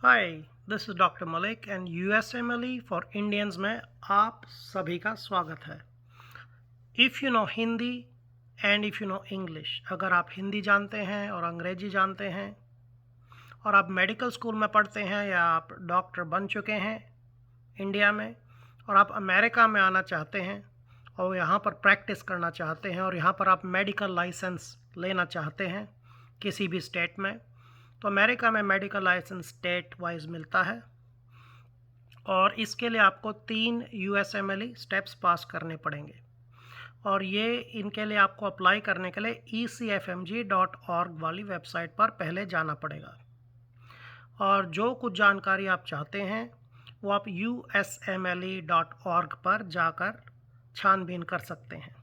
Hi, this is doctor Malik and USMLE for Indians में आप सभी का स्वागत है। If you know Hindi and if you know English, अगर आप हिंदी जानते हैं और अंग्रेजी जानते हैं और आप मेडिकल स्कूल में पढ़ते हैं या आप डॉक्टर बन चुके हैं इंडिया में और आप अमेरिका में आना चाहते हैं और यहाँ पर प्रैक्टिस करना चाहते हैं और यहाँ पर आप मेडिकल लाइसेंस लेना चाहते हैं किसी भी स्टेट में, तो अमेरिका में मेडिकल लाइसेंस स्टेट वाइज मिलता है और इसके लिए आपको 3 यूएसएमएलई स्टेप्स पास करने पड़ेंगे। और ये इनके लिए आपको अप्लाई करने के लिए ecfmg.org वाली वेबसाइट पर पहले जाना पड़ेगा और जो कुछ जानकारी आप चाहते हैं वो आप usmle.org पर जाकर छानबीन कर सकते हैं।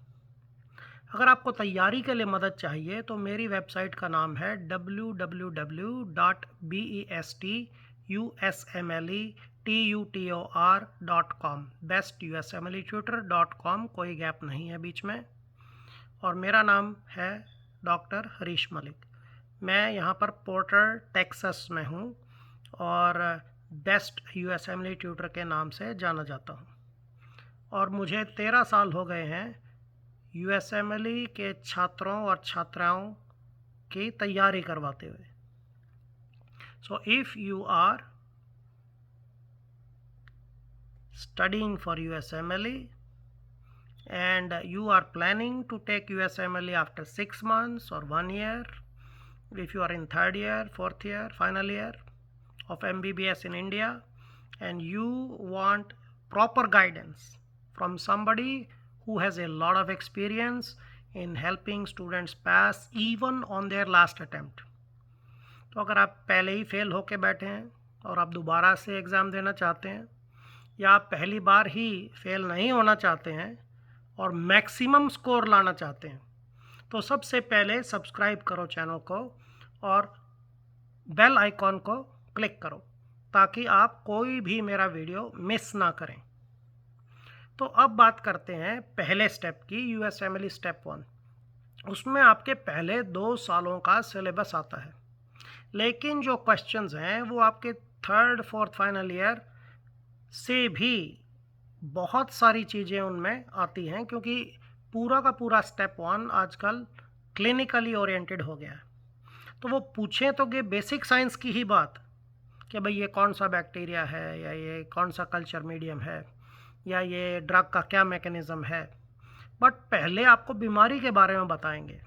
अगर आपको तैयारी के लिए मदद चाहिए तो मेरी वेबसाइट का नाम है www.bestusmletutor.com, bestusmletutor.com, कोई गैप नहीं है बीच में। और मेरा नाम है डॉक्टर हरीश मलिक। मैं यहाँ पर पोर्टर टेक्सास में हूँ और बेस्ट यूएसएमएलई ट्यूटर के नाम से जाना जाता हूँ और मुझे 13 साल हो गए हैं यूएसएमएलई के छात्रों और छात्राओं की तैयारी करवाते हुए। So if you are studying for USMLE and you are planning to take USMLE after 6 months or 1 year, if you are in 3rd year, 4th year, final year of MBBS in India and you want proper guidance from somebody who has a lot of experience in helping students pass even on their last attempt, तो अगर आप पहले ही fail होके बैठे हैं और आप दोबारा से एग्ज़ाम देना चाहते हैं या आप पहली बार ही फेल नहीं होना चाहते हैं और मैक्सिमम स्कोर लाना चाहते हैं, तो सबसे पहले सब्सक्राइब करो चैनल को और बेल आइकॉन को क्लिक करो ताकि आप कोई भी मेरा वीडियो मिस ना करें। तो अब बात करते हैं पहले स्टेप की, यूएसएमएलई स्टेप 1। उसमें आपके पहले 2 सालों का सिलेबस आता है, लेकिन जो क्वेश्चंस हैं वो आपके 3rd 4th फाइनल ईयर से भी बहुत सारी चीज़ें उनमें आती हैं, क्योंकि पूरा का पूरा स्टेप 1 आजकल क्लिनिकली ओरिएंटेड हो गया है। तो वो पूछें तो ये बेसिक साइंस की ही बात कि भाई ये कौन सा बैक्टीरिया है या ये कौन सा कल्चर मीडियम है या ये ड्रग का क्या मैकेनिज़्म है, बट पहले आपको बीमारी के बारे में बताएंगे।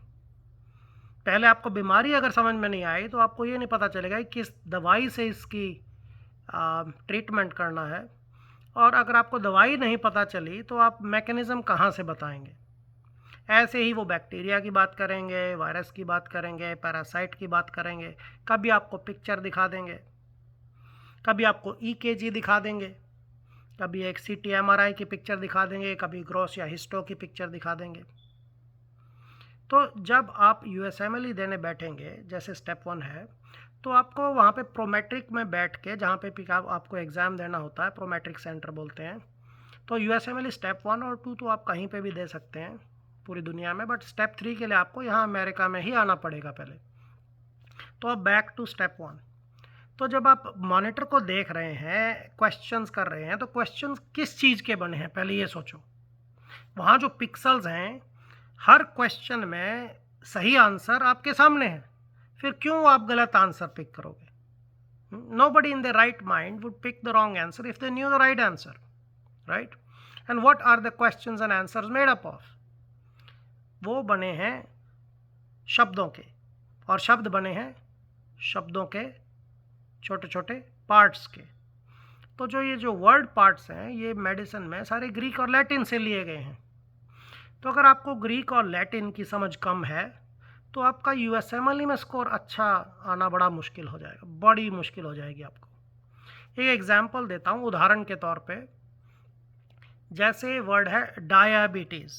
पहले आपको बीमारी अगर समझ में नहीं आई तो आपको ये नहीं पता चलेगा कि किस दवाई से इसकी ट्रीटमेंट करना है, और अगर आपको दवाई नहीं पता चली तो आप मैकेनिज़्म कहाँ से बताएंगे। ऐसे ही वो बैक्टीरिया की बात करेंगे, वायरस की बात करेंगे, पैरासाइट की बात करेंगे, कभी आपको पिक्चर दिखा देंगे, कभी आपको ईकेजी दिखा देंगे, कभी एक सीटी एमआरआई की पिक्चर दिखा देंगे, कभी ग्रॉस या हिस्टो की पिक्चर दिखा देंगे। तो जब आप यूएसएमएलई देने बैठेंगे, जैसे स्टेप 1 है, तो आपको वहाँ पे प्रोमेट्रिक में बैठ के, जहाँ पे आपको एग्ज़ाम देना होता है, प्रोमेट्रिक सेंटर बोलते हैं। तो यूएसएमएलई स्टेप 1 और 2 तो आप कहीं पे भी दे सकते हैं पूरी दुनिया में, बट स्टेप 3 के लिए आपको यहाँ अमेरिका में ही आना पड़ेगा पहले। तो अब बैक टू स्टेप 1। तो जब आप मॉनिटर को देख रहे हैं, क्वेश्चंस कर रहे हैं, तो क्वेश्चंस किस चीज़ के बने हैं पहले ये सोचो। वहाँ जो पिक्सल्स हैं, हर क्वेश्चन में सही आंसर आपके सामने है, फिर क्यों आप गलत आंसर पिक करोगे? Nobody in their right mind would pick the wrong answer if they knew the right answer, right? And what are the questions and answers made up of? वो बने हैं शब्दों के, और शब्द बने हैं शब्दों के छोटे छोटे पार्ट्स के। तो ये जो वर्ड पार्ट्स हैं, ये मेडिसिन में सारे ग्रीक और लैटिन से लिए गए हैं। तो अगर आपको ग्रीक और लैटिन की समझ कम है तो आपका यूएसएमएलई में स्कोर अच्छा आना बड़ा मुश्किल हो जाएगा, बड़ी मुश्किल हो जाएगी आपको। एक एग्जांपल देता हूँ उदाहरण के तौर पे। जैसे वर्ड है डायबिटीज़,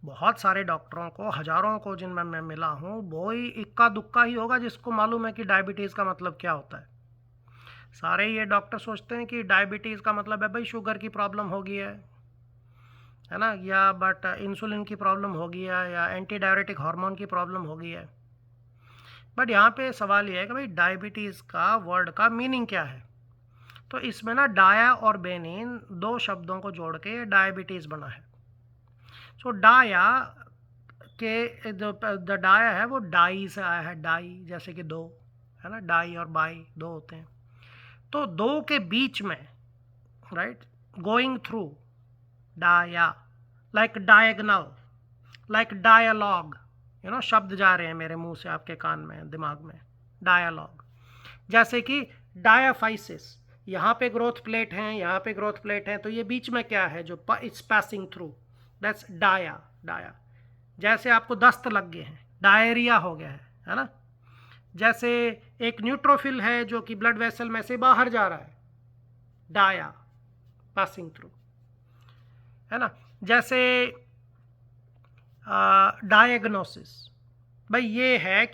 बहुत सारे डॉक्टरों को, हज़ारों को जिनमें मैं मिला हूँ, वो ही इक्का दुक्का ही होगा जिसको मालूम है कि डायबिटीज़ का मतलब क्या होता है। सारे ये डॉक्टर सोचते हैं कि डायबिटीज़ का मतलब है भाई शुगर की प्रॉब्लम हो गई है ना, या बट इंसुलिन की प्रॉब्लम हो गई है या एंटी डायरेटिक हार्मोन की प्रॉब्लम हो गई है। बट यहाँ पे सवाल ये है कि भाई डायबिटीज़ का वर्ड का मीनिंग क्या है। तो इसमें ना डाया और बेनिन दो शब्दों को जोड़ के डायबिटीज़ बना है। सो डाया के जो द डाया है वो डाई से आया है, डाई जैसे कि दो है ना, डाई और बाई दो होते हैं। तो दो के बीच में, right, going through, dia, like diagonal, like dialogue, शब्द जा रहे हैं मेरे मुंह से आपके कान में, दिमाग में, डायलॉग। जैसे कि डायाफाइसिस, यहाँ पे ग्रोथ प्लेट हैं, यहाँ पे ग्रोथ प्लेट है, तो ये बीच में क्या है जो it's passing through, that's dia, dia. जैसे आपको दस्त लग गए हैं, डायरिया हो गया है ना। जैसे एक न्यूट्रोफिल है जो कि ब्लड वेसल में से बाहर जा रहा है, डाया, पासिंग थ्रू, है ना। जैसे डायग्नोसिस, भाई ये है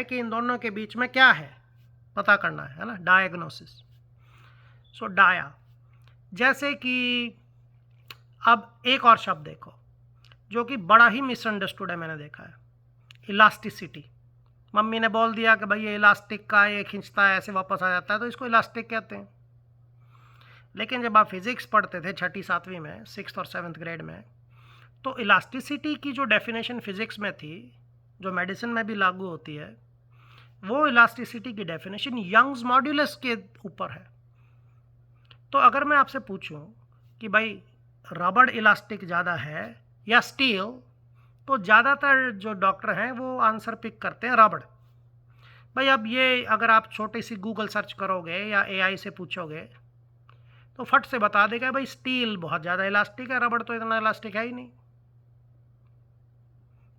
कि इन दोनों के बीच में क्या है पता करना है ना, डायग्नोसिस। सो डाया। जैसे कि अब एक और शब्द देखो जो कि बड़ा ही मिसअंडरस्टूड है, मैंने देखा है, इलास्टिसिटी। मम्मी ने बोल दिया कि भाई ये इलास्टिक का, ये खींचता है ऐसे वापस आ जाता है, तो इसको इलास्टिक कहते हैं। लेकिन जब आप फिजिक्स पढ़ते थे 6ठी 7वीं में, 6th और 7th ग्रेड में, तो इलास्टिसिटी की जो डेफिनेशन फिजिक्स में थी, जो मेडिसिन में भी लागू होती है, वो इलास्टिसिटी की डेफिनेशन यंग्स मॉड्यूलस के ऊपर है। तो अगर मैं आपसे पूछूं कि भाई रबड़ इलास्टिक ज़्यादा है या स्टील, तो ज़्यादातर जो डॉक्टर हैं वो आंसर पिक करते हैं रबड़। भाई अब ये अगर आप छोटी सी गूगल सर्च करोगे या एआई से पूछोगे तो फट से बता देगा भाई स्टील बहुत ज़्यादा इलास्टिक है, रबड़ तो इतना इलास्टिक है ही नहीं।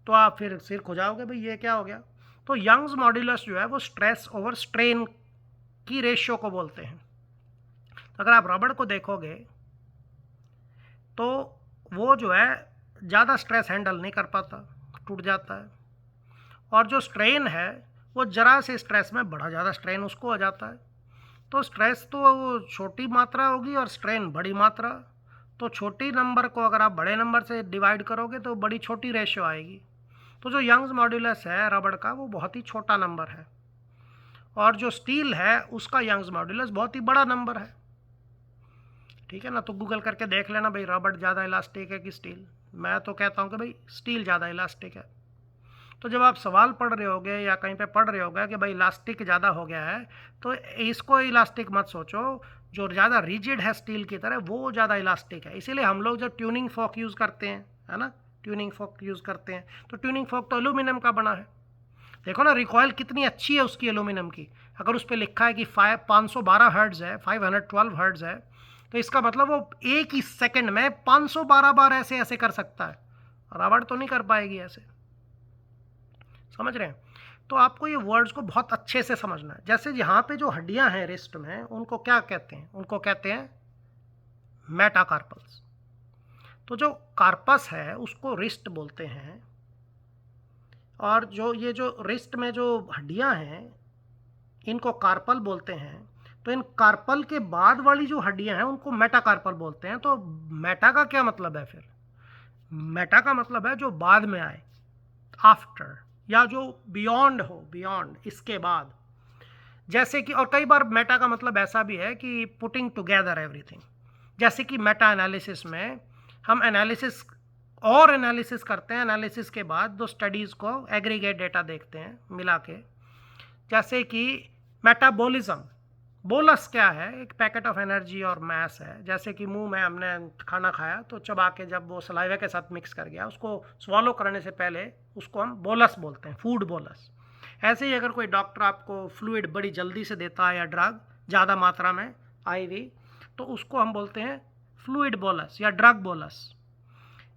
तो आप फिर सिर खुजाओगे भाई ये क्या हो गया। तो यंग्स मॉड्यूलस जो है वो स्ट्रेस ओवर स्ट्रेन की रेशियो को बोलते हैं। तो अगर आप रबड़ को देखोगे तो वो जो है ज़्यादा स्ट्रेस हैंडल नहीं कर पाता, टूट जाता है। और जो स्ट्रेन है वो ज़रा से स्ट्रेस में बड़ा ज़्यादा स्ट्रेन उसको आ जाता है। तो स्ट्रेस तो छोटी मात्रा होगी और स्ट्रेन बड़ी मात्रा। तो छोटी नंबर को अगर आप बड़े नंबर से डिवाइड करोगे तो बड़ी छोटी रेशियो आएगी। तो जो यंग्स मॉड्यूलस है रबड़ का वो बहुत ही छोटा नंबर है, और जो स्टील है उसका यंग्स मॉड्यूलस बहुत ही बड़ा नंबर है। ठीक है ना। तो गूगल करके देख लेना भाई रबड़ ज़्यादा इलास्टिक है कि स्टील। मैं तो कहता हूँ कि भाई स्टील ज़्यादा इलास्टिक है। तो जब आप सवाल पढ़ रहे होगे या कहीं पे पढ़ रहे होगे कि भाई इलास्टिक ज़्यादा हो गया है, तो इसको इलास्टिक मत सोचो। जो ज़्यादा रिजिड है स्टील की तरह वो ज़्यादा इलास्टिक है। इसीलिए हम लोग जब ट्यूनिंग फॉर्क यूज़ करते हैं, है ना, ट्यूनिंग फॉर्क यूज़ करते हैं, तो ट्यूनिंग फॉर्क तो एल्यूमिनियम का बना है। देखो ना रिकॉयल कितनी अच्छी है उसकी एल्यूमिनियम की। अगर उस पर लिखा है कि 512 हर्ट्ज़ है, 512 हर्ट्ज़ है, तो इसका मतलब वो एक ही सेकंड में 512 बार ऐसे ऐसे कर सकता है। रबड़ तो नहीं कर पाएगी ऐसे, समझ रहे हैं। तो आपको ये वर्ड्स को बहुत अच्छे से समझना है। जैसे यहाँ पे जो हड्डियाँ हैं रिस्ट में, उनको क्या कहते हैं? उनको कहते हैं मेटाकार्पल्स। तो जो कार्पस है उसको रिस्ट बोलते हैं, और जो ये जो रिस्ट में जो हड्डियाँ हैं इनको कार्पल बोलते हैं। तो इन कार्पल के बाद वाली जो हड्डियाँ हैं उनको मेटाकार्पल बोलते हैं। तो मेटा का क्या मतलब है फिर? मेटा का मतलब है जो बाद में आए, आफ्टर, या जो बियॉन्ड हो, बियॉन्ड, इसके बाद। जैसे कि, और कई बार मेटा का मतलब ऐसा भी है कि पुटिंग टुगेदर एवरीथिंग। जैसे कि मेटा एनालिसिस में हम एनालिसिस करते हैं, एनालिसिस के बाद दो स्टडीज़ को एग्रीगेट डेटा देखते हैं मिला के। जैसे कि मेटाबॉलिज्म, बोलस क्या है? एक पैकेट ऑफ एनर्जी और मास है। जैसे कि मुंह में हमने खाना खाया तो चबा के जब वो सलाइवा के साथ मिक्स कर गया, उसको स्वॉलो करने से पहले उसको हम बोलस बोलते हैं, फूड बोलस। ऐसे ही अगर कोई डॉक्टर आपको फ्लूइड बड़ी जल्दी से देता है या ड्रग ज़्यादा मात्रा में आईवी, तो उसको हम बोलते हैं फ्लूइड बोलस या ड्रग बोलस।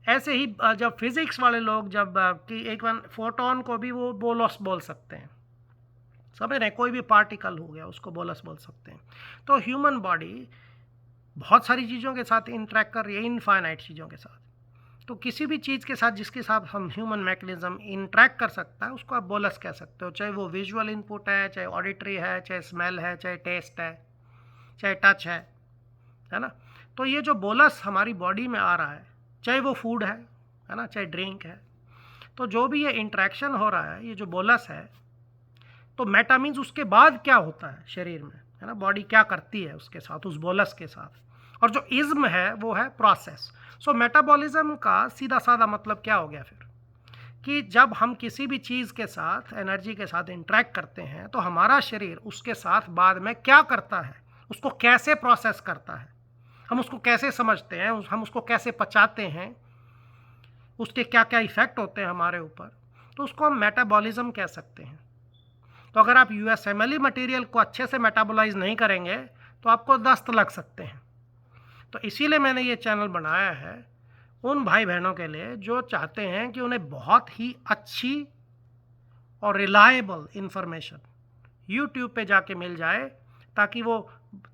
ऐसे ही जब फिज़िक्स वाले लोग जब कि एक वन फोटोन को भी वो बोलस बोल सकते हैं, समझ रहे हैं, कोई भी पार्टिकल हो गया उसको बोलस बोल सकते हैं। तो ह्यूमन बॉडी बहुत सारी चीज़ों के साथ इंटरेक्ट कर रही है, इनफाइनाइट चीज़ों के साथ। तो किसी भी चीज़ के साथ जिसके साथ हम ह्यूमन मैकेनिज्म इंटरेक्ट कर सकता है उसको आप बोलस कह सकते हो। चाहे वो विजुअल इनपुट है, चाहे ऑडिटरी है, चाहे स्मेल है, चाहे टेस्ट है, चाहे टच है ना। तो ये जो बोलस हमारी बॉडी में आ रहा है, चाहे वो फूड है ना, चाहे ड्रिंक है, तो जो भी ये इंटरेक्शन हो रहा है, ये जो बोलस है तो मेटा मीन्स उसके बाद क्या होता है शरीर में, है ना, बॉडी क्या करती है उसके साथ, उस बोलस के साथ। और जो इज्म है वो है प्रोसेस। सो मेटाबॉलिज्म का सीधा साधा मतलब क्या हो गया फिर, कि जब हम किसी भी चीज़ के साथ, एनर्जी के साथ इंटरेक्ट करते हैं तो हमारा शरीर उसके साथ बाद में क्या करता है, उसको कैसे प्रोसेस करता है, हम उसको कैसे समझते हैं, हम उसको कैसे पचाते हैं, उसके क्या क्या इफ़ेक्ट होते हैं हमारे ऊपर, तो उसको हम मेटाबॉलिज्म कह सकते हैं। तो अगर आप यूएसएमएल मटेरियल को अच्छे से मेटाबोलाइज नहीं करेंगे तो आपको दस्त लग सकते हैं। तो इसीलिए मैंने ये चैनल बनाया है उन भाई बहनों के लिए जो चाहते हैं कि उन्हें बहुत ही अच्छी और रिलायबल इंफॉर्मेशन यूट्यूब पे जाके मिल जाए, ताकि वो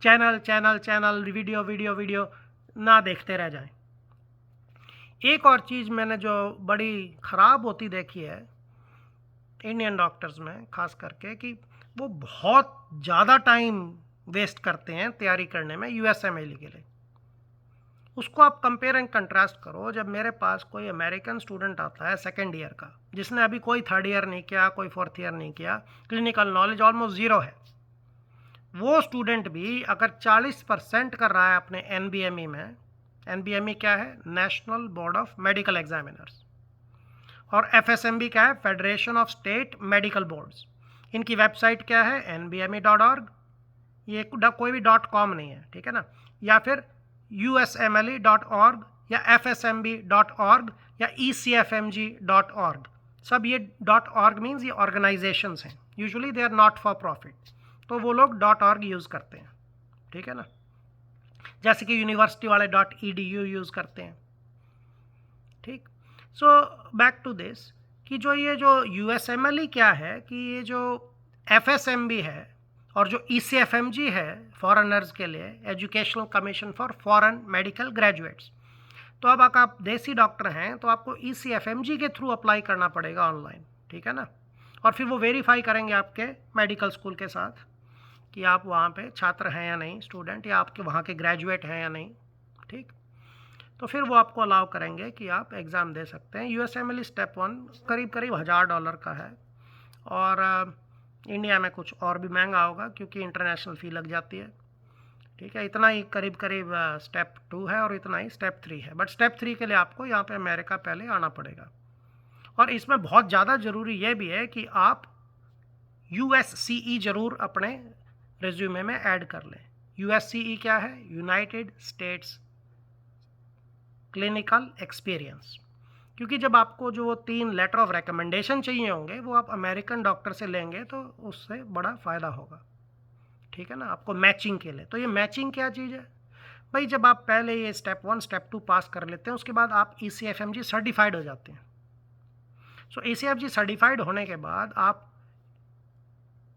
channel channel channel video video video ना देखते रह जाएं। एक और चीज़ मैंने जो बड़ी ख़राब होती देखी है इंडियन डॉक्टर्स में ख़ास करके, कि वो बहुत ज़्यादा टाइम वेस्ट करते हैं तैयारी करने में यूएसएमएल के लिए। उसको आप कंपेयर एंड कंट्रास्ट करो। जब मेरे पास कोई अमेरिकन स्टूडेंट आता है सेकेंड ईयर का, जिसने अभी कोई थर्ड ईयर नहीं किया, कोई फोर्थ ईयर नहीं किया, क्लिनिकल नॉलेज ऑलमोस्ट ज़ीरो है, वो स्टूडेंट भी अगर 40% कर रहा है अपने एनबीएमई में, एनबीएमई क्या है, national board of medical examiners, और एफएसएमबी क्या है, federation of state medical boards. इनकी वेबसाइट क्या है, nbme.org, ये कोई भी .com नहीं है, ठीक है ना, या फिर usmle.org या fsmb.org या ecfmg.org। सब ये .org मीन्स ये ऑर्गेनाइजेशंस हैं, usually they are not for profit, तो वो लोग .org यूज़ करते हैं, ठीक है ना, जैसे कि यूनिवर्सिटी वाले .edu यूज़ करते हैं, ठीक। सो बैक टू दिस, कि जो यूएसएमएल क्या है, कि ये जो एफएसएमबी है और जो ईसीएफएमजी है फॉरेनर्स के लिए, educational commission for foreign medical graduates, तो अब अगर आप देसी डॉक्टर हैं तो आपको ईसीएफएमजी के थ्रू अप्लाई करना पड़ेगा ऑनलाइन, ठीक है ना, और फिर वो वेरीफाई करेंगे आपके मेडिकल स्कूल के साथ कि आप वहाँ पे छात्र हैं या नहीं, स्टूडेंट, या आपके वहाँ के ग्रेजुएट हैं या नहीं, ठीक। तो फिर वो आपको अलाउ करेंगे कि आप एग्ज़ाम दे सकते हैं। यूएसएमएल स्टेप 1 करीब करीब $1000 का है, और इंडिया में कुछ और भी महंगा होगा क्योंकि इंटरनेशनल फ़ी लग जाती है, ठीक है। इतना ही करीब करीब स्टेप 2 है और इतना ही स्टेप 3 है, बट स्टेप 3 के लिए आपको यहाँ पे अमेरिका पहले आना पड़ेगा। और इसमें बहुत ज़्यादा ज़रूरी ये भी है कि आप USCE ज़रूर अपने रिज्यूमे में ऐड कर लें। USCE क्या है, यूनाइटेड स्टेट्स क्लिनिकल एक्सपीरियंस, क्योंकि जब आपको जो वो 3 लेटर ऑफ रिकमेंडेशन चाहिए होंगे वो आप अमेरिकन डॉक्टर से लेंगे तो उससे बड़ा फ़ायदा होगा, ठीक है ना, आपको मैचिंग के लिए। तो ये मैचिंग क्या चीज़ है भाई, जब आप पहले ये स्टेप 1 स्टेप 2 पास कर लेते हैं उसके बाद आप ECFMG सर्टिफाइड हो जाते हैं। सो ECFMG सर्टिफाइड होने के बाद आप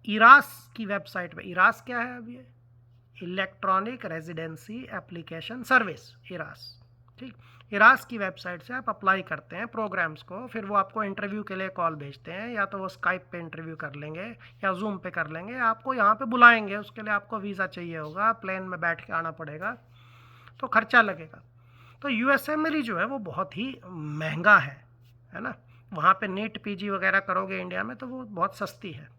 इरास की वेबसाइट पे, इरास क्या है अब, ये electronic residency application service, eras, ठीक, इरास की वेबसाइट से आप अप्लाई करते हैं प्रोग्राम्स को, फिर वो आपको इंटरव्यू के लिए कॉल भेजते हैं, या तो वो स्काइप पे इंटरव्यू कर लेंगे या जूम पे कर लेंगे, आपको यहाँ पे बुलाएंगे, उसके लिए आपको वीज़ा चाहिए होगा, प्लेन में बैठ के आना पड़ेगा, तो खर्चा लगेगा। तो यूएसएमएल जो है वो बहुत ही महंगा है ना, वहाँ पे नीट पीजी वगैरह करोगे इंडिया में तो वो बहुत सस्ती है,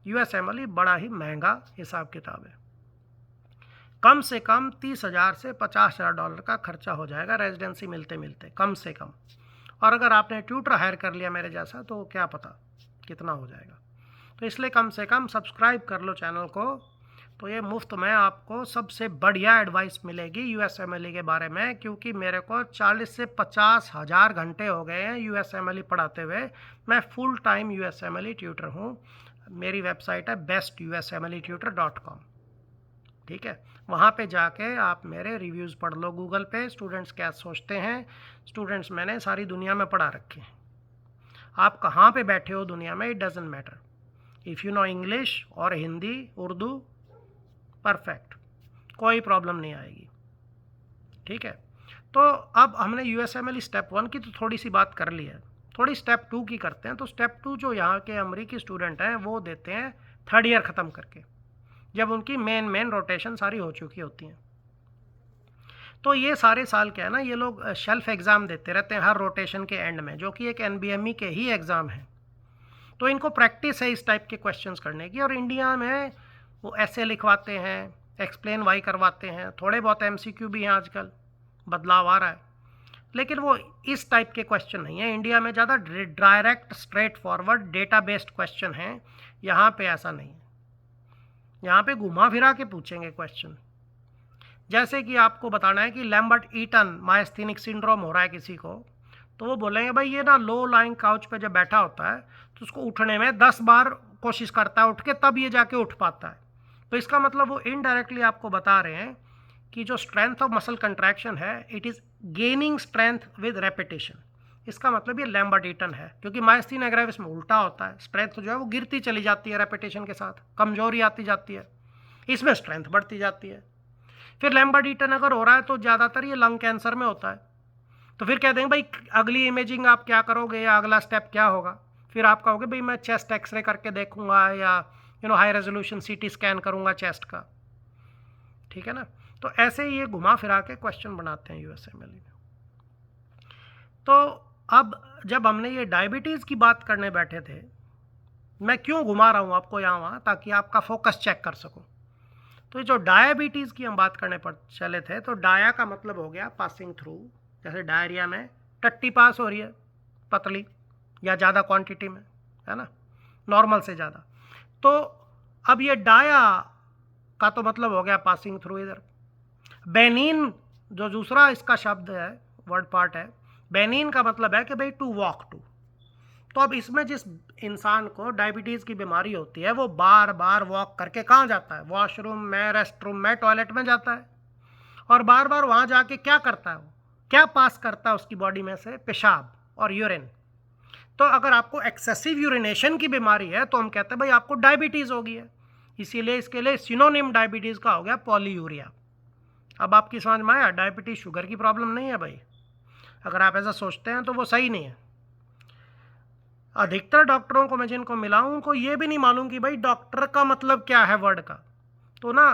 यूएसएमएल बड़ा ही महंगा हिसाब किताब है, कम से कम 30,000 से $50,000 का खर्चा हो जाएगा रेजिडेंसी मिलते मिलते, कम से कम। और अगर आपने ट्यूटर हायर कर लिया मेरे जैसा तो क्या पता कितना हो जाएगा। तो इसलिए कम से कम सब्सक्राइब कर लो चैनल को, तो ये मुफ्त में आपको सबसे बढ़िया एडवाइस मिलेगी यूएसएमएल के बारे में, क्योंकि मेरे को 40 से 50,000 घंटे हो गए हैं यूएसएमएल पढ़ाते हुए। मैं फुल टाइम यूएसएमएल ट्यूटर हूँ। मेरी वेबसाइट है bestUSMLtutor.com, ठीक है, वहाँ पे जाके आप मेरे रिव्यूज़ पढ़ लो गूगल पे, स्टूडेंट्स क्या सोचते हैं। स्टूडेंट्स मैंने सारी दुनिया में पढ़ा रखे हैं, आप कहाँ पे बैठे हो दुनिया में, it doesn't matter, if you know English और हिंदी उर्दू परफेक्ट, कोई प्रॉब्लम नहीं आएगी, ठीक है। तो अब हमने यूएसएमएल स्टेप 1 की तो थोड़ी सी बात कर ली है, थोड़ी स्टेप 2 की करते हैं। तो स्टेप 2 जो यहाँ के अमेरिकी स्टूडेंट हैं वो देते हैं थर्ड ईयर ख़त्म करके, जब उनकी मेन रोटेशन सारी हो चुकी होती हैं। तो ये सारे साल क्या है ना, ये लोग शेल्फ एग्ज़ाम देते रहते हैं हर रोटेशन के एंड में, जो कि एक एनबीएमई के ही एग्ज़ाम है। तो इनको प्रैक्टिस है इस टाइप के क्वेश्चंस करने की। और इंडिया में वो ऐसे लिखवाते हैं, एक्सप्लेन वाई करवाते हैं, थोड़े बहुत MCQ भी हैं, आजकल बदलाव आ रहा है, लेकिन वो इस टाइप के क्वेश्चन नहीं है। इंडिया में ज़्यादा direct straight forward data based question हैं, यहाँ पे ऐसा नहीं है। यहाँ पे घुमा फिरा के पूछेंगे क्वेश्चन। जैसे कि आपको बताना है कि लैम्बर्ट ईटन मायस्थेनिक सिंड्रोम हो रहा है किसी को, तो वो बोलेंगे भाई ये ना लो लाइंग काउच पे जब बैठा होता है तो उसको उठने में 10 बार कोशिश करता है उठ के, तब ये जाके उठ पाता है। तो इसका मतलब वो इनडायरेक्टली आपको बता रहे हैं कि जो स्ट्रेंथ ऑफ मसल कंट्रैक्शन है it is gaining strength with repetition. इसका मतलब ये लैम्बर्ट ईटन है, क्योंकि मायस्थीनिया ग्रेविस में उल्टा होता है, स्ट्रेंथ जो है वो गिरती चली जाती है रेपिटेशन के साथ, कमजोरी आती जाती है, इसमें स्ट्रेंथ बढ़ती जाती है। फिर लैम्बर्ट ईटन अगर हो रहा है तो ज़्यादातर ये लंग कैंसर में होता है। तो फिर कह देंगे भाई अगली इमेजिंग आप क्या करोगे या अगला स्टेप क्या होगा, फिर आप कहोगे भाई मैं चेस्ट एक्सरे करके देखूंगा या हाई रेजोल्यूशन CT स्कैन करूंगा चेस्ट का, ठीक है ना। तो ऐसे ये घुमा फिरा के क्वेश्चन बनाते हैं USMLE में। तो अब जब हमने ये डायबिटीज़ की बात करने बैठे थे, मैं क्यों घुमा रहा हूँ आपको यहाँ वहाँ, ताकि आपका फोकस चेक कर सकूँ। तो जो डायबिटीज़ की हम बात करने पर चले थे, तो डाया का मतलब हो गया पासिंग थ्रू। जैसे डायरिया में टट्टी पास हो रही है, पतली या ज़्यादा क्वांटिटी में, है ना, नॉर्मल से ज़्यादा। तो अब ये डाया का तो मतलब हो गया पासिंग थ्रू। इधर बेनिन जो दूसरा इसका शब्द है, वर्ड पार्ट है, बेनिन का मतलब है कि भाई टू वॉक टू। तो अब इसमें जिस इंसान को डायबिटीज़ की बीमारी होती है वो बार बार वॉक करके कहाँ जाता है, वॉशरूम में, रेस्ट रूम में, टॉयलेट में जाता है, और बार बार वहाँ जाके क्या करता है, वो क्या पास करता है उसकी बॉडी में से, पेशाब और यूरिन। तो अगर आपको एक्सेसिव यूरिनेशन की बीमारी है तो हम कहते हैं भाई आपको डायबिटीज़ हो गई है। इसीलिए इसके लिए सिनोनिम डायबिटीज़ का हो गया पॉलीयूरिया। अब आपकी समझ में आया, डायबिटीज़ शुगर की प्रॉब्लम नहीं है भाई। अगर आप ऐसा सोचते हैं तो वो सही नहीं है। अधिकतर डॉक्टरों को मैं जिनको मिला हूँ उनको ये भी नहीं मालूम कि भाई डॉक्टर का मतलब क्या है वर्ड का। तो ना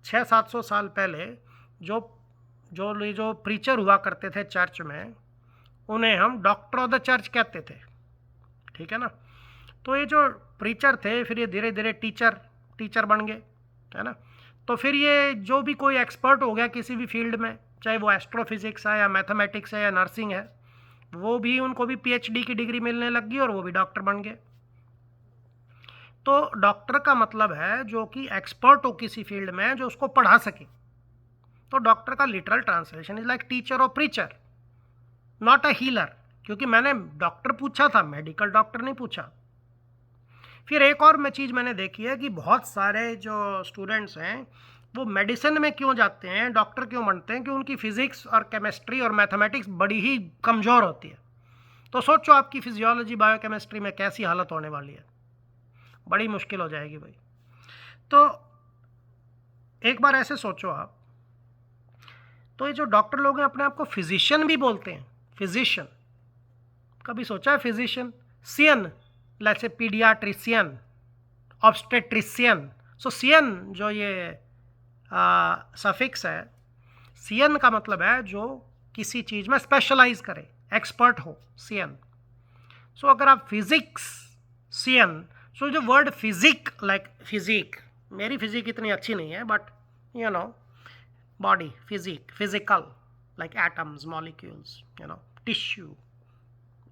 600-700 साल पहले जो प्रीचर हुआ करते थे चर्च में, उन्हें हम डॉक्टर ऑफ द चर्च कहते थे, ठीक है ना। तो ये जो प्रीचर थे फिर ये धीरे धीरे टीचर बन गए, है ना। तो फिर ये जो भी कोई एक्सपर्ट हो गया किसी भी फील्ड में, चाहे वो एस्ट्रोफिजिक्स है या मैथमेटिक्स है या नर्सिंग है, वो भी उनको भी PhD की डिग्री मिलने लग गई और वो भी डॉक्टर बन गए। तो डॉक्टर का मतलब है जो कि एक्सपर्ट हो किसी फील्ड में, जो उसको पढ़ा सके। तो डॉक्टर का literal translation is like teacher और प्रीचर, नॉट अ हीलर। क्योंकि मैंने डॉक्टर पूछा था, मेडिकल डॉक्टर नहीं पूछा। फिर एक और मैं चीज़ मैंने देखी है कि बहुत सारे जो स्टूडेंट्स हैं वो मेडिसिन में क्यों जाते हैं, डॉक्टर क्यों बनते हैं, कि उनकी फिजिक्स और केमिस्ट्री और मैथमेटिक्स बड़ी ही कमज़ोर होती है। तो सोचो आपकी फिजियोलॉजी बायोकेमिस्ट्री में कैसी हालत होने वाली है, बड़ी मुश्किल हो जाएगी भाई। तो एक बार ऐसे सोचो आप, तो ये जो डॉक्टर लोग हैं अपने आप को फिजिशियन भी बोलते हैं, फिजिशियन। कभी सोचा है फिजिशियन, सियन, जैसे पीडियाट्रिशियन, ऑब्स्टेट्रिशियन। सो सियन जो ये सफिक्स है, सियन का मतलब है जो किसी चीज़ में स्पेशलाइज करे, एक्सपर्ट हो, सियन। सो अगर आप फिजिक्स सियन, सो जो वर्ड फिजिक, लाइक फिजिक, मेरी फिजिक इतनी अच्छी नहीं है but body physic, physical, like atoms, molecules, tissue,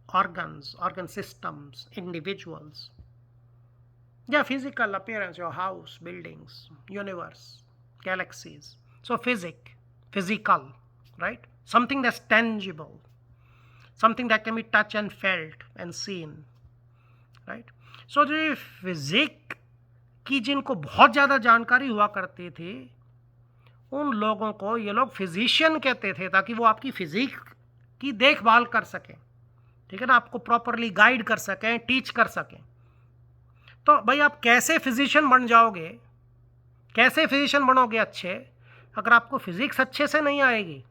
organs, organ systems, individuals, yeah, physical appearance, your house, buildings, universe, galaxies. So physical, right? Something that's tangible, something that can be touched and felt and seen, right? So जो physique की जिनको बहुत ज़्यादा जानकारी हुआ करती थी, उन लोगों को ये लोग फिजिशियन कहते थे, ताकि वो आपकी फिजिक की देखभाल कर सकें, ठीक है ना, आपको प्रॉपरली गाइड कर सकें, टीच कर सकें। तो भाई आप कैसे फिजिशियन बन जाओगे, कैसे फिजिशियन बनोगे अच्छे, अगर आपको फिजिक्स अच्छे से नहीं आएगी।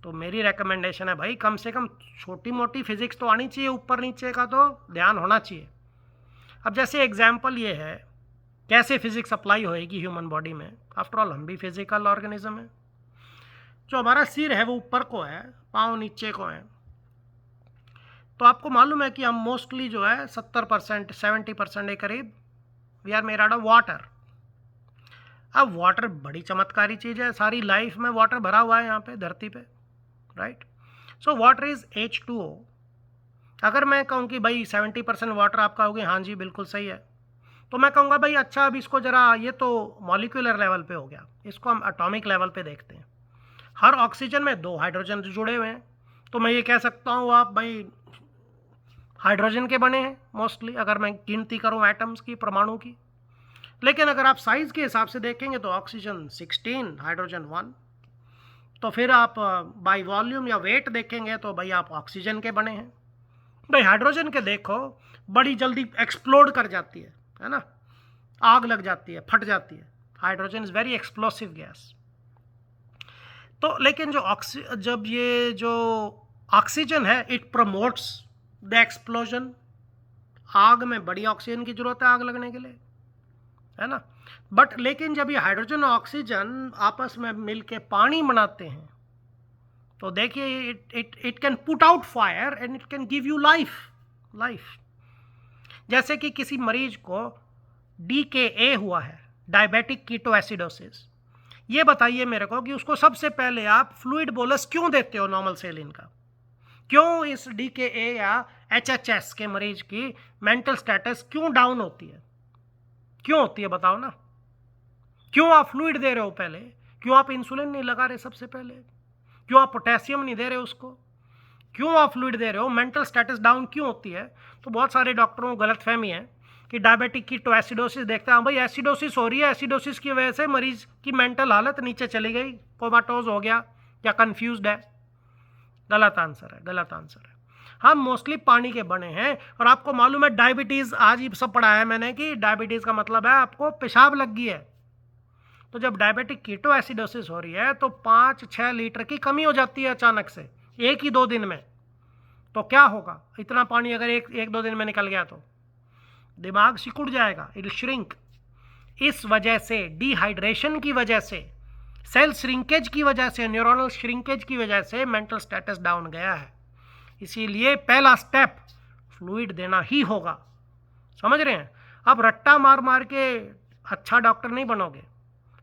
तो मेरी रेकमेंडेशन है भाई कम से कम छोटी मोटी फिजिक्स तो आनी चाहिए, ऊपर नीचे का तो ध्यान होना चाहिए। अब जैसे एग्जाम्पल ये है कैसे फिजिक्स अप्लाई होएगी ह्यूमन बॉडी में, आफ्टर ऑल हम भी फिजिकल ऑर्गेनिज्म है। जो हमारा सिर है वो ऊपर को है, पाँव नीचे को है। तो आपको मालूम है कि हम मोस्टली जो है 70% 70% के करीब we are made out of water. अब वाटर बड़ी चमत्कारी चीज़ है, सारी लाइफ में वाटर भरा हुआ है यहाँ पे धरती पे, right. So water is H2O। अगर मैं कहूँ कि भाई 70% वाटर आप कहोगे हाँ जी बिल्कुल सही है, तो मैं कहूँगा भाई अच्छा अब इसको ज़रा, ये तो मॉलिक्यूलर लेवल पे हो गया, इसको हम एटॉमिक लेवल पे देखते हैं। हर ऑक्सीजन में 2 हाइड्रोजन जुड़े हुए हैं, तो मैं ये कह सकता हूँ आप भाई हाइड्रोजन के बने हैं मोस्टली, अगर मैं गिनती करूँ एटम्स की, परमाणु की। लेकिन अगर आप साइज़ के हिसाब से देखेंगे तो ऑक्सीजन 16, हाइड्रोजन 1। तो फिर आप बाई वॉल्यूम या वेट देखेंगे तो भाई आप ऑक्सीजन के बने हैं। भाई हाइड्रोजन के देखो बड़ी जल्दी एक्सप्लोड कर जाती है ना, आग लग जाती है, फट जाती है। Hydrogen is very explosive gas. तो लेकिन जब ये जो ऑक्सीजन है इट प्रमोट्स द एक्सप्लोजन। आग में बड़ी ऑक्सीजन की जरूरत है आग लगने के लिए, है ना। बट लेकिन जब ये हाइड्रोजन और ऑक्सीजन आपस में मिलके पानी बनाते हैं तो देखिए it can put out fire and it can give you life. जैसे कि किसी मरीज को DKA हुआ है, डायबिटिक कीटोएसिडोसिस। ये बताइए मेरे को कि उसको सबसे पहले आप फ्लूइड बोलस क्यों देते हो नॉर्मल सेलिन का? क्यों इस DKA या HHS के मरीज की मेंटल स्टेटस क्यों डाउन होती है? क्यों होती है बताओ ना? क्यों आप फ्लूइड दे रहे हो पहले? क्यों आप इंसुलिन नहीं लगा रहे सबसे पहले? क्यों आप पोटेशियम नहीं दे रहे उसको? क्यों आप फ्लूइड दे रहे हो? मेंटल स्टेटस डाउन क्यों होती है? तो बहुत सारे डॉक्टरों को गलतफहमी है कि डायबिटिक कीटोएसिडोसिस देखते हैं, भाई एसिडोसिस हो रही है, एसिडोसिस की वजह से मरीज की मेंटल हालत नीचे चली गई, कोमाटोज हो गया या कंफ्यूज्ड है। गलत आंसर है। हम मोस्टली पानी के बने हैं। और आपको मालूम है डायबिटीज़, आज ही सब पढ़ा है मैंने कि डायबिटीज़ का मतलब है आपको पेशाब लग गई है। तो जब डायबिटिक कीटोएसिडोसिस हो रही है तो 5-6 लीटर की कमी हो जाती है अचानक से, एक ही 2 दिन में। तो क्या होगा? इतना पानी अगर एक 2 दिन में निकल गया तो दिमाग सिकुड़ जाएगा, इट श्रिंक। इस वजह से, डिहाइड्रेशन की वजह से, सेल श्रिंकेज की वजह से, न्यूरोनल श्रिंकेज की वजह से मेंटल स्टेटस डाउन गया है। इसीलिए पहला स्टेप फ्लूइड देना ही होगा। समझ रहे हैं? अब रट्टा मार मार के अच्छा डॉक्टर नहीं बनोगे।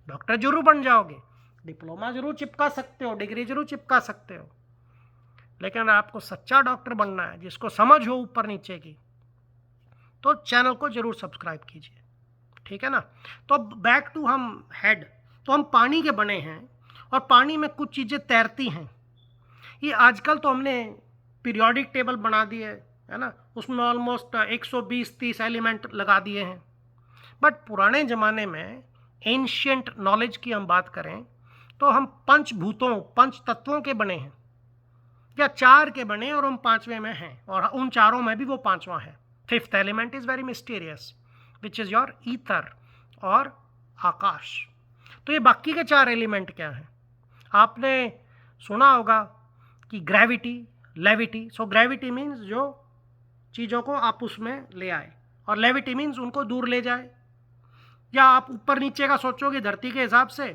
डॉक्टर जरूर बन जाओगे, डिप्लोमा जरूर चिपका सकते हो, डिग्री जरूर चिपका सकते हो, लेकिन अगर आपको सच्चा डॉक्टर बनना है जिसको समझ हो ऊपर नीचे की, तो चैनल को जरूर सब्सक्राइब कीजिए, ठीक है ना। तो बैक टू हम हेड। तो हम पानी के बने हैं और पानी में कुछ चीज़ें तैरती हैं। ये आजकल तो हमने पीरियोडिक टेबल बना दिए है ना, उसमें ऑलमोस्ट 120-30 एलिमेंट लगा दिए हैं। बट पुराने ज़माने में एंशियंट नॉलेज की हम बात करें तो हम पंच तत्वों के बने हैं, या 4 के बने और हम 5वें में हैं, और उन चारों में भी वो 5वां है। 5th element is very mysterious which is your ether और आकाश। तो ये बाकी के 4 एलिमेंट क्या हैं? आपने सुना होगा कि ग्रेविटी, लेविटी। सो ग्रेविटी मीन्स जो चीज़ों को आप उसमें ले आए, और लेविटी मीन्स उनको दूर ले जाए। या आप ऊपर नीचे का सोचोगे धरती के हिसाब से,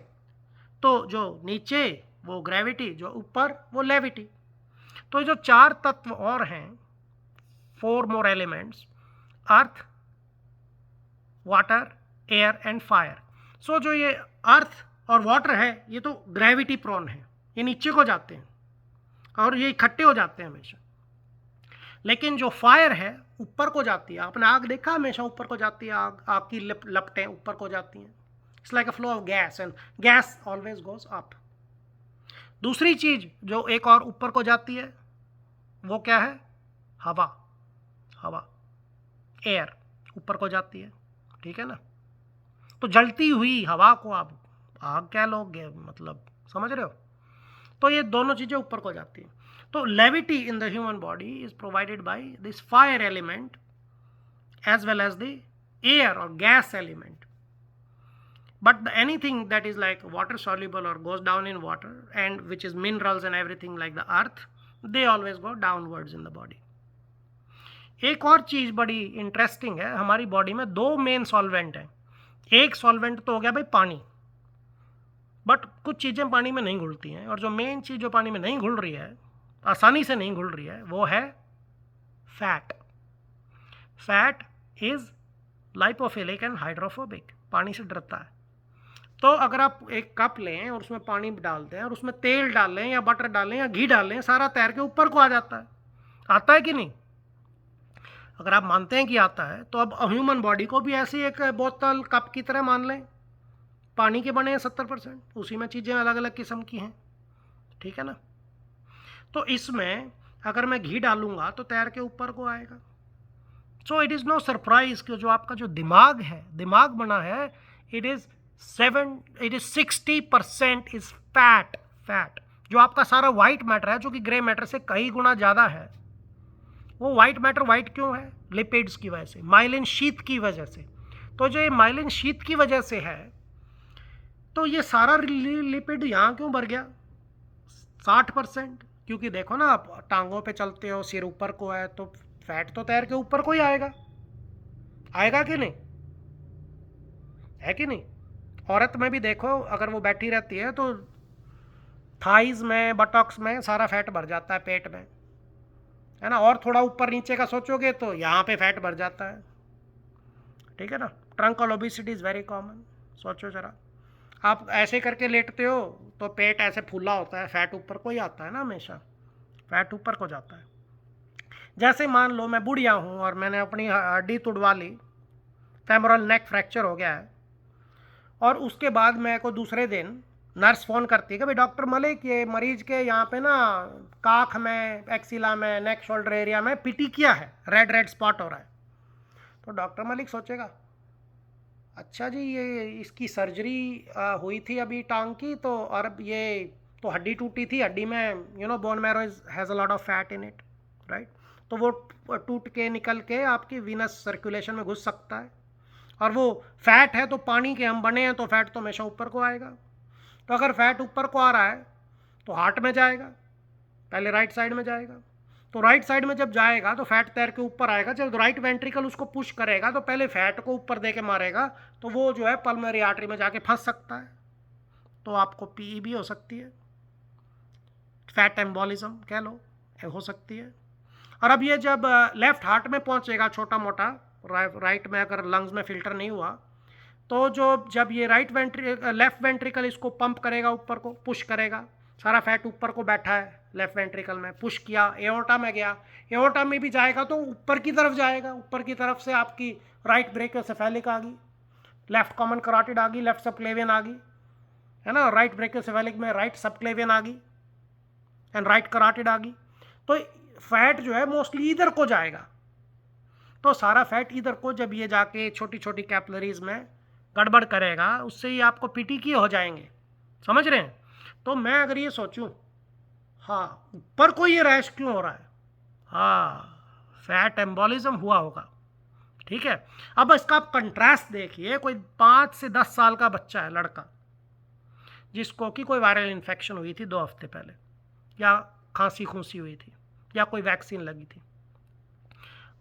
तो जो नीचे वो ग्रेविटी, जो ऊपर वो लेविटी। तो जो 4 तत्व और हैं, 4 more elements, earth, water, air and fire. So जो ये अर्थ और वाटर है ये तो ग्रेविटी प्रोन है, ये नीचे को जाते हैं और ये इकट्ठे हो जाते हैं हमेशा। लेकिन जो फायर है ऊपर को जाती है। आपने आग देखा, हमेशा ऊपर को जाती है आग की लपटें ऊपर को जाती हैं। It's like a flow of gas and gas always goes up. दूसरी चीज जो एक और ऊपर को जाती है वो क्या है? हवा, एयर ऊपर को जाती है, ठीक है ना। तो जलती हुई हवा को आप आग कह लोगे, मतलब समझ रहे हो। तो ये दोनों चीज़ें ऊपर को जाती हैं। तो levity in the human body is provided by this fire element as well as the air or gas element. But anything that is like water soluble or goes down in water and which is minerals and everything like the earth, they always go downwards in the body. एक और चीज़ बड़ी interesting है, हमारी body में 2 main solvent हैं। एक solvent तो हो गया भाई पानी, बट कुछ चीज़ें पानी में नहीं घुलती हैं, और जो मेन चीज़ जो पानी में नहीं घुल रही है, आसानी से नहीं घुल रही है, वो है fat. Fat is lipophilic and hydrophobic, पानी से डरता है। तो अगर आप एक कप लें और उसमें पानी डाल दें और उसमें तेल डालें या बटर डालें या घी डालें, सारा तैर के ऊपर को आ जाता है। आता है कि नहीं? अगर आप मानते हैं कि आता है, तो अब ह्यूमन बॉडी को भी ऐसी एक बोतल कप की तरह मान लें। पानी के बने हैं 70%, उसी में चीज़ें अलग अलग किस्म की हैं, ठीक है ना। तो इसमें अगर मैं घी डालूंगा तो तैर के ऊपर को आएगा। So it is no surprise कि जो आपका जो दिमाग है, दिमाग बना है, it is 60% is fat. Fat जो आपका सारा वाइट मैटर है, जो कि ग्रे मैटर से कई गुना ज़्यादा है। वो वाइट मैटर वाइट क्यों है? लिपिड्स की वजह से, माइलिन शीथ की वजह से। तो जो ये माइलिन शीथ की वजह से है, तो ये सारा लिपिड यहाँ क्यों भर गया 60%? क्योंकि देखो ना, आप टांगों पे चलते हो, सिर ऊपर को है, तो फैट तो तैर के ऊपर को ही आएगा। आएगा कि नहीं? है कि नहीं? औरत में भी देखो, अगर वो बैठी रहती है तो थाइज में, बटॉक्स में सारा फैट भर जाता है, पेट में, है ना। और थोड़ा ऊपर नीचे का सोचोगे तो यहाँ पे फैट भर जाता है, ठीक है ना। Truncal obesity is very common. सोचो जरा, आप ऐसे करके लेटते हो तो पेट ऐसे फूला होता है, फैट ऊपर को ही आता है ना, हमेशा फैट ऊपर को जाता है। जैसे मान लो मैं बुढ़िया हूँ और मैंने अपनी हड्डी तुड़वा ली, फेमोरल नेक फ्रैक्चर हो गया है, और उसके बाद मेरे को दूसरे दिन नर्स फ़ोन करती है कि भाई डॉक्टर मलिक, ये मरीज के यहाँ पे ना काख में, एक्सिला में, नेक शोल्डर एरिया में पीटी किया है, रेड रेड स्पॉट हो रहा है। तो डॉक्टर मलिक सोचेगा, अच्छा जी, ये इसकी सर्जरी हुई थी अभी टांग की, तो और अब ये तो हड्डी टूटी थी, हड्डी में bone marrow has a lot of fat in it, right. तो वो टूट के निकल के आपकी वीनस सर्कुलेशन में घुस सकता है, और वो फैट है तो पानी के हम बने हैं, तो फैट तो हमेशा ऊपर को आएगा। तो अगर फैट ऊपर को आ रहा है तो हार्ट में जाएगा, पहले राइट साइड में जाएगा। तो राइट साइड में जब जाएगा तो फैट तैर के ऊपर आएगा। जब राइट वेंट्रिकल उसको पुश करेगा तो पहले फैट को ऊपर दे के मारेगा, तो वो जो है पल्मोनरी आर्टरी में जाके फंस सकता है, तो आपको पीई भी हो सकती है, फैट एम्बोलिज्म कह लो, हो सकती है। और अब ये जब लेफ्ट हार्ट में पहुंचेगा, छोटा मोटा राइट में अगर लंग्स में फिल्टर नहीं हुआ, तो जब ये लेफ्ट वेंट्रिकल इसको पंप करेगा, ऊपर को पुश करेगा, सारा फैट ऊपर को बैठा है लेफ्ट वेंट्रिकल में, पुश किया, एओर्टा में गया, एओर्टा में भी जाएगा तो ऊपर की तरफ जाएगा, ऊपर की तरफ से आपकी राइट ब्रेकियोसेफेलिक आ गई, लेफ्ट कॉमन करोटिड आ गई, लेफ्ट सबक्लेवियन आ गई, है ना। राइट ब्रेकियोसेफेलिक में राइट सबक्लेवियन आ गई एंड राइट करोटिड आ गई। तो फैट जो है मोस्टली इधर को जाएगा। तो सारा फैट इधर को जब ये जाके छोटी छोटी कैपिलरीज में गड़बड़ करेगा, उससे ही आपको पीटी की हो जाएंगे, समझ रहे हैं। तो मैं अगर ये सोचूं, हाँ ऊपर को ये रैश क्यों हो रहा है, हाँ फैट एम्बोलिज्म हुआ होगा, ठीक है। अब इसका आप कंट्रास्ट देखिए, कोई 5 से 10 साल का बच्चा है, लड़का, जिसको कि कोई वायरल इन्फेक्शन हुई थी 2 हफ्ते पहले, या खांसी खुंसी हुई थी, या कोई वैक्सीन लगी थी।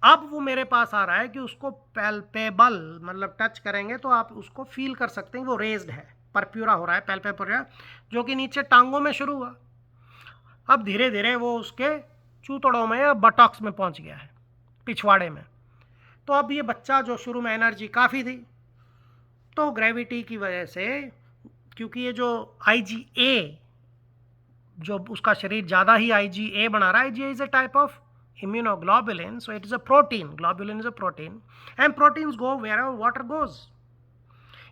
अब वो मेरे पास आ रहा है कि उसको पैल्पेबल, मतलब टच करेंगे तो आप उसको फील कर सकते हैं वो रेज्ड है, परप्यूरा हो रहा है, पैल्पेबल, जो कि नीचे टांगों में शुरू हुआ, अब धीरे धीरे वो उसके चूतड़ों में या बटॉक्स में पहुंच गया है, पिछवाड़े में। तो अब ये बच्चा, जो शुरू में एनर्जी काफ़ी थी, तो ग्रेविटी की वजह से, क्योंकि ये जो IgA, जो उसका शरीर ज़्यादा ही IgA बना रहा है, IgA is a type of immunoglobulin, so it is a protein, globulin is a protein, and proteins go wherever water goes.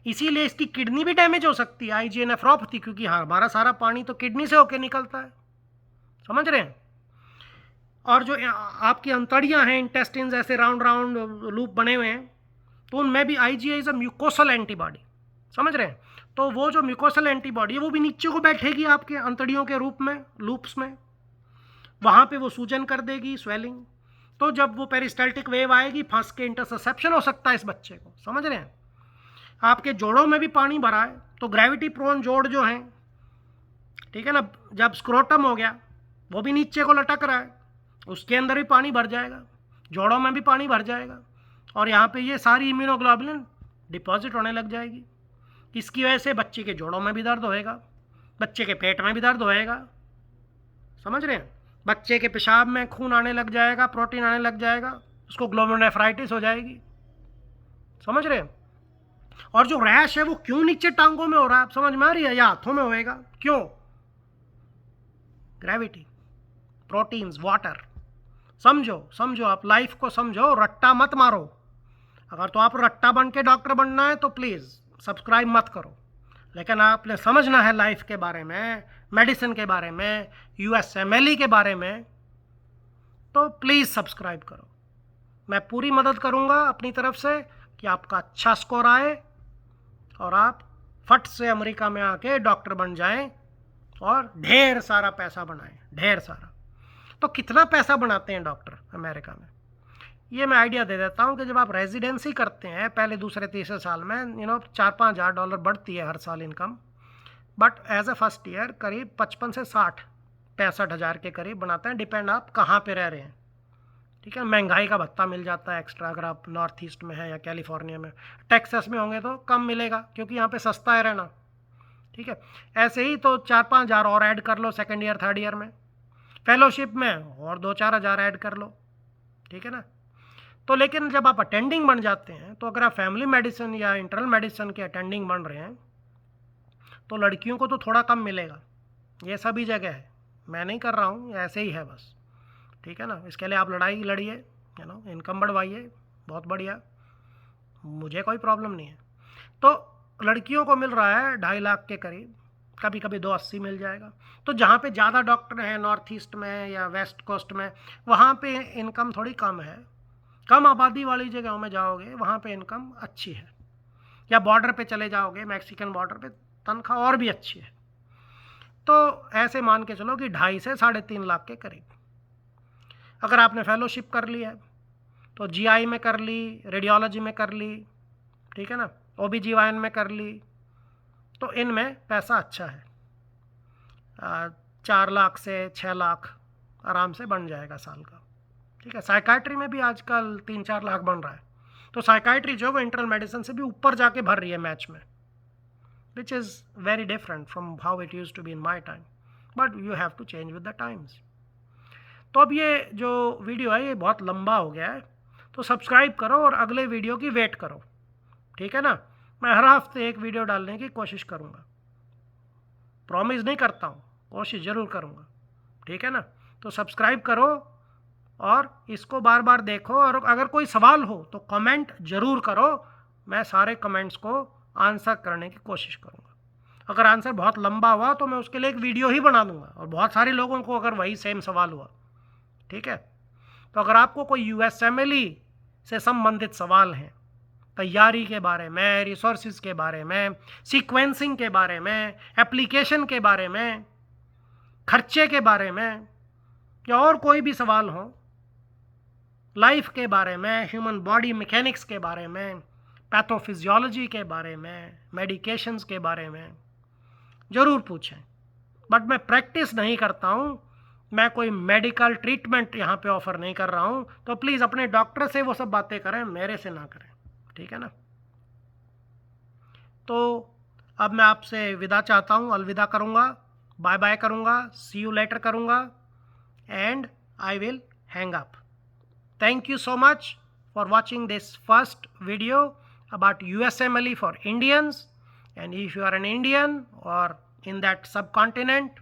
इसीलिए इसकी किडनी भी डैमेज हो सकती है, IgA नेफ्रोपैथी, क्योंकि हाँ हमारा सारा पानी तो किडनी से होके निकलता है, समझ रहे हैं। और जो आपकी अंतड़ियाँ हैं, इंटेस्टिन्स, ऐसे राउंड राउंड लूप बने हुए हैं, तो उनमें भी IgA is a mucosal antibody, समझ रहे हैं। तो वो जो म्यूकोसल एंटीबॉडी है वो भी नीचे को बैठेगी आपके अंतड़ियों के रूप में, लूप्स में, वहाँ पे वो सूजन कर देगी, स्वेलिंग। तो जब वो पेरिस्टाल्टिक वेव आएगी, फंस के इंटरसेप्शन हो सकता है इस बच्चे को, समझ रहे हैं। आपके जोड़ों में भी पानी भरा है, तो ग्रेविटी प्रोन जोड़ जो हैं, ठीक है ना, जब स्क्रोटम हो गया वो भी नीचे को लटक रहा है, उसके अंदर भी पानी भर जाएगा, जोड़ों में भी पानी भर जाएगा, और यहाँ पे ये सारी इम्यूनोग्लोबुलिन डिपॉजिट होने लग जाएगी। इसकी वजह से बच्चे के जोड़ों में भी दर्द होएगा, बच्चे के पेट में भी दर्द होएगा, समझ रहे हैं। बच्चे के पेशाब में खून आने लग जाएगा, प्रोटीन आने लग जाएगा, उसको ग्लोमेरुलनेफ्राइटिस हो जाएगी, समझ रहे हैं। और जो रैश है वो क्यों नीचे टांगों में हो रहा है, आप समझ में आ रही है, या हाथों में होएगा, क्यों? Gravity, proteins, water. समझो आप लाइफ को समझो, रट्टा मत मारो। अगर तो आप रट्टा बन के डॉक्टर बनना है तो प्लीज़ सब्सक्राइब मत करो, लेकिन आपने समझना है लाइफ के बारे में, मेडिसिन के बारे में, USMLE के बारे में, तो प्लीज़ सब्सक्राइब करो। मैं पूरी मदद करूंगा अपनी तरफ से कि आपका अच्छा स्कोर आए और आप फट से अमेरिका में आके डॉक्टर बन जाएं और ढेर सारा पैसा बनाएं, ढेर सारा। तो कितना पैसा बनाते हैं डॉक्टर अमेरिका में, ये मैं आइडिया दे देता हूँ कि जब आप रेजिडेंसी करते हैं पहले दूसरे तीसरे साल में, 4-5 हज़ार डॉलर बढ़ती है हर साल income, but as a first year करीब 55 से 65 हज़ार के करीब बनाते हैं, डिपेंड आप कहाँ पे रह रहे हैं। ठीक है, महंगाई का भत्ता मिल जाता है एक्स्ट्रा अगर आप नॉर्थ ईस्ट में हैं या कैलिफोर्निया में। टेक्सास में होंगे तो कम मिलेगा क्योंकि यहाँ पे सस्ता है रहना। ठीक है, ऐसे ही तो 4-5 हज़ार और ऐड कर लो सेकेंड ईयर थर्ड ईयर में, फेलोशिप में और 2-4 हज़ार ऐड कर लो। ठीक है ना। तो लेकिन जब आप अटेंडिंग बन जाते हैं, तो अगर आप फैमिली मेडिसिन या इंटरनल मेडिसिन के अटेंडिंग बन रहे हैं तो लड़कियों को तो थोड़ा कम मिलेगा। ये सभी जगह है, मैं नहीं कर रहा हूँ, ऐसे ही है बस। ठीक है ना, इसके लिए आप लड़ाई लड़िए, इनकम बढ़वाइए, बहुत बढ़िया, मुझे कोई प्रॉब्लम नहीं है। तो लड़कियों को मिल रहा है 2.5 लाख के करीब, कभी कभी 280 मिल जाएगा। तो जहाँ पे ज़्यादा डॉक्टर हैं नॉर्थ ईस्ट में या वेस्ट कोस्ट में, वहाँ पे इनकम थोड़ी कम है। कम आबादी वाली जगहों में जाओगे वहाँ पे इनकम अच्छी है, या बॉर्डर पे चले जाओगे मैक्सिकन बॉर्डर पे, तनख्वाह और भी अच्छी है। तो ऐसे मान के चलो कि 2.5 से 3.5 लाख के करीब। अगर आपने फेलोशिप कर ली है तो GI में कर ली, रेडियोलॉजी में कर ली, ठीक है ना, OB-GYN में कर ली, तो इनमें पैसा अच्छा है। 4 लाख से 6 लाख आराम से बन जाएगा साल का। ठीक है, साइकाइट्री में भी आजकल 3-4 लाख बन रहा है। तो साइकाइट्री जो है वो इंटरनल मेडिसिन से भी ऊपर जाके भर रही है मैच में, which is very different from how it use to be in my time, but you have to change with the times. तो अब ये जो वीडियो है ये बहुत लंबा हो गया है, तो सब्सक्राइब करो और अगले वीडियो की वेट करो। ठीक है ना, मैं हर हफ्ते एक वीडियो डालने की कोशिश करूँगा, प्रॉमिस नहीं करता हूँ, कोशिश ज़रूर करूँगा। ठीक है ना, तो सब्सक्राइब करो और इसको बार बार देखो, और अगर कोई सवाल हो तो कमेंट ज़रूर करो, मैं सारे कमेंट्स को आंसर करने की कोशिश करूँगा। अगर आंसर बहुत लंबा हुआ तो मैं उसके लिए एक वीडियो ही बना दूँगा, और बहुत सारे लोगों को अगर वही सेम सवाल हुआ। ठीक है, तो अगर आपको कोई USMLE से संबंधित सवाल हैं, तैयारी के बारे में, रिसोर्सेज के बारे में, सीक्वेंसिंग के बारे में, एप्लीकेशन के बारे में, खर्चे के बारे में, या और कोई भी सवाल हो, लाइफ के बारे में, ह्यूमन बॉडी मैकेनिक्स के बारे में, पैथोफिजियोलॉजी के बारे में, मेडिकेशंस के बारे में, ज़रूर पूछें। बट मैं प्रैक्टिस नहीं करता हूँ, मैं कोई मेडिकल ट्रीटमेंट यहाँ पे ऑफ़र नहीं कर रहा हूँ, तो प्लीज़ अपने डॉक्टर से वो सब बातें करें, मेरे से ना करें। ठीक है ना। तो अब मैं आपसे विदा चाहता हूँ, अलविदा करूँगा, बाय बाय करूँगा, सी यू लेटर करूँगा, and I will hang up. Thank you so much for watching this first video about USMLE for Indians. And if you are an Indian or in that subcontinent,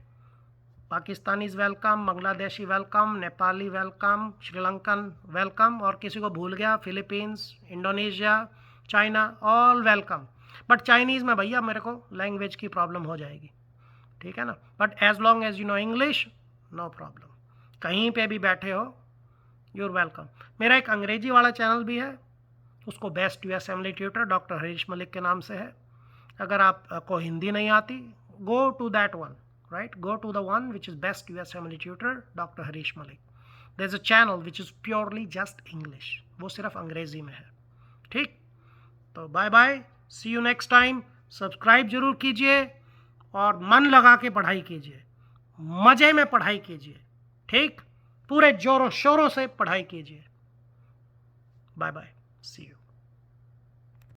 Pakistani is welcome, Bangladeshi welcome, Nepali welcome, Sri Lankan welcome, और किसी को भूल गया, Philippines, Indonesia, China, all welcome. But Chinese में भैया मेरे को language की प्रॉब्लम हो जाएगी। ठीक है ना, but as long as you know English, no problem, कहीं पे भी बैठे हो, यूर वेलकम। मेरा एक अंग्रेजी वाला चैनल भी है, उसको best USMLE tutor doctor Harish Malik के नाम से है। अगर आपको हिंदी नहीं आती, go to that one, right, go to the one which is best USMLE tutor doctor Harish Malik. There is a channel which is purely just English, वो सिर्फ अंग्रेज़ी में है। ठीक, तो bye bye, see you next time. Subscribe जरूर कीजिए और मन लगा के पढ़ाई कीजिए, मज़े में पढ़ाई कीजिए। ठीक, पूरे जोरों शोरों से पढ़ाई कीजिए। Bye bye, see you.